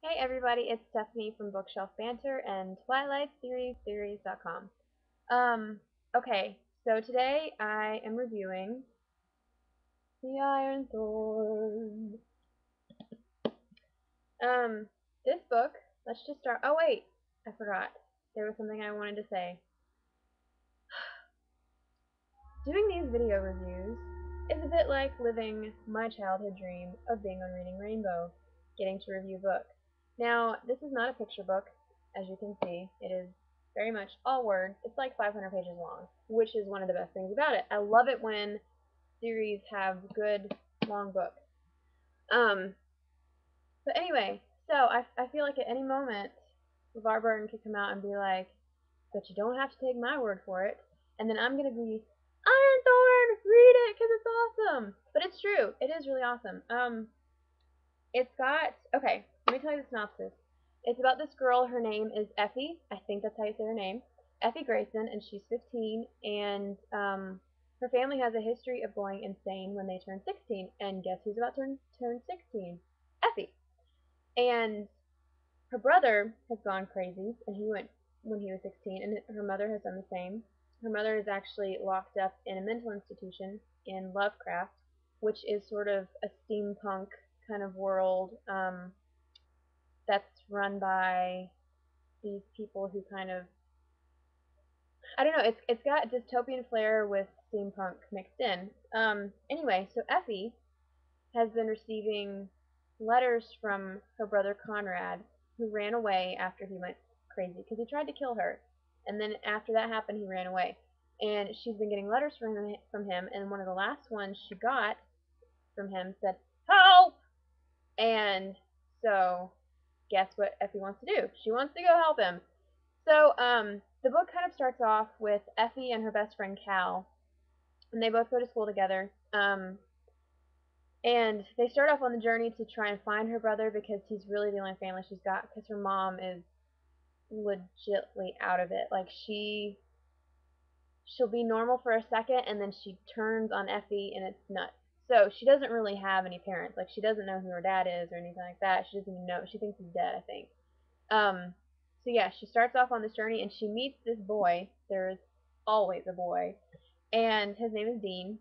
Hey everybody, it's Stephanie from Bookshelf Banter and TwilightSeriesTheories.com. Okay, so today I am reviewing The Iron Thorn. This book, let's just start. Oh wait, I forgot. There was something I wanted to say. Doing these video reviews is a bit like living my childhood dream of being on Reading Rainbow, getting to review books. Now, this is not a picture book, as you can see. It is very much all words. It's like 500 pages long, which is one of the best things about it. I love it when series have good long books. But anyway, so I feel like at any moment, LeVar Burton could come out and be like, but you don't have to take my word for it. And then I'm going to be, Iron Thorn, read it because it's awesome. But it's true. It is really awesome. It's got, okay, let me tell you the synopsis. It's about this girl. Her name is Effie. I think that's how you say her name. Effie Grayson, and she's 15. And her family has a history of going insane when they turn 16. And guess who's about to turn 16? Effie. And her brother has gone crazy, and he went when he was 16, and her mother has done the same. Her mother is actually locked up in a mental institution in Lovecraft, which is sort of a steampunk kind of world that's run by these people who kind of, I don't know, it's got dystopian flair with steampunk mixed in. Anyway, so Effie has been receiving letters from her brother Conrad, who ran away after he went crazy because he tried to kill her. And then after that happened, he ran away. And she's been getting letters from him, and one of the last ones she got from him said, "Help!" And so, guess what Effie wants to do? She wants to go help him. So, the book kind of starts off with Effie and her best friend Cal, and they both go to school together. And they start off on the journey to try and find her brother because he's really the only family she's got because her mom is legitly out of it. Like she'll be normal for a second and then she turns on Effie and it's nuts. So she doesn't really have any parents. Like she doesn't know who her dad is or anything like that. She doesn't even know. She thinks he's dead, I think. So yeah, she starts off on this journey and she meets this boy. There's always a boy, and his name is Dean,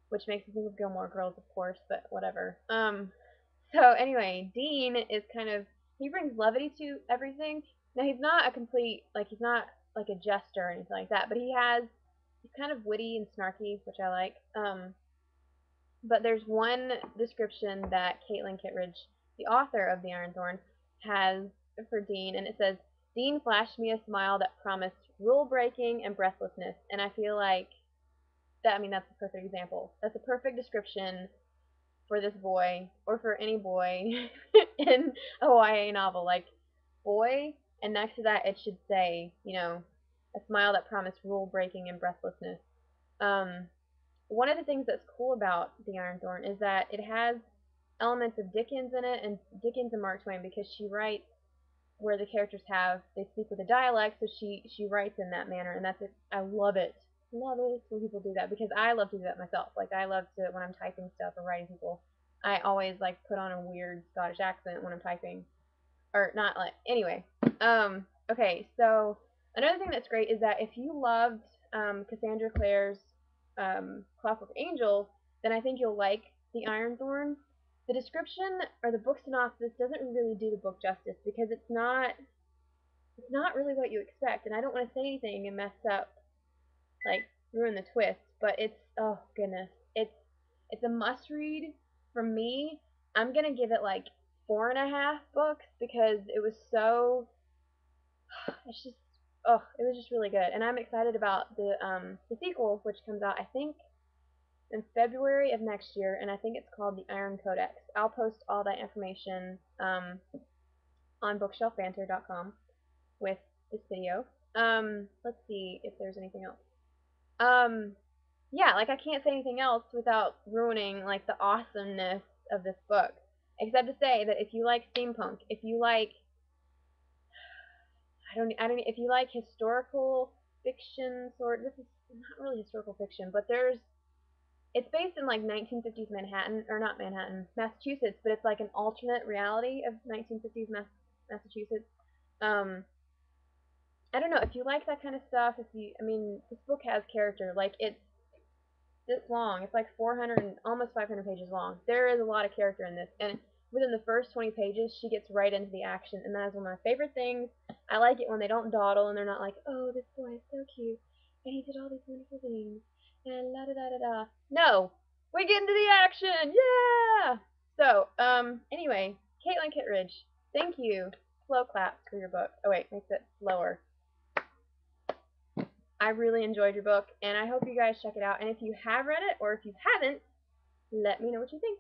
which makes me think of Gilmore Girls, of course, but whatever. So anyway, Dean is kind of, he brings levity to everything. Now he's not a complete, like he's not like a jester or anything like that, but he's kind of witty and snarky, which I like. But there's one description that Caitlin Kittredge, the author of The Iron Thorn, has for Dean, and it says, Dean flashed me a smile that promised rule breaking and breathlessness, and I feel like that, I mean, that's a perfect example. That's a perfect description for this boy, or for any boy in a YA novel. Like, boy, and next to that it should say, a smile that promised rule breaking and breathlessness. One of the things that's cool about The Iron Thorn is that it has elements of Dickens in it, and Dickens and Mark Twain, because she writes where the characters they speak with a dialect, so she writes in that manner, and that's it. I love it. Love it when people do that, because I love to do that myself. Like, I love to, when I'm typing stuff or writing people, I always like put on a weird Scottish accent when I'm typing, or not, like, anyway. Okay, so another thing that's great is that if you loved Cassandra Clare's Clockwork Angel, then I think you'll like The Iron Thorn. The description or the book synopsis doesn't really do the book justice because it's not really what you expect, and I don't want to say anything and mess up, like ruin the twist, but it's, oh goodness, it's a must read from me. I'm gonna give it like 4.5 books because it was so, it's just, oh, it was just really good, and I'm excited about the sequel, which comes out I think in February of next year, and I think it's called The Iron Codex. I'll post all that information on BookshelfBanter.com with this video. Let's see if there's anything else. Yeah, like I can't say anything else without ruining like the awesomeness of this book, except to say that if you like steampunk, if you like, if you like historical fiction, this is not really historical fiction, but it's based in like 1950s Manhattan, or not Manhattan, Massachusetts, but it's like an alternate reality of 1950s Massachusetts. I don't know if you like that kind of stuff. If you, I mean, this book has character. Like it's this long. It's like 400 and almost 500 pages long. There is a lot of character in this, and within the first 20 pages, she gets right into the action, and that is one of my favorite things. I like it when they don't dawdle and they're not like, oh, this boy is so cute, and he did all these wonderful things, and la da da da da. No, we get into the action, yeah. So, anyway, Caitlin Kittredge, thank you. Slow claps for your book. Oh wait, makes it slower. I really enjoyed your book, and I hope you guys check it out. And if you have read it, or if you haven't, let me know what you think.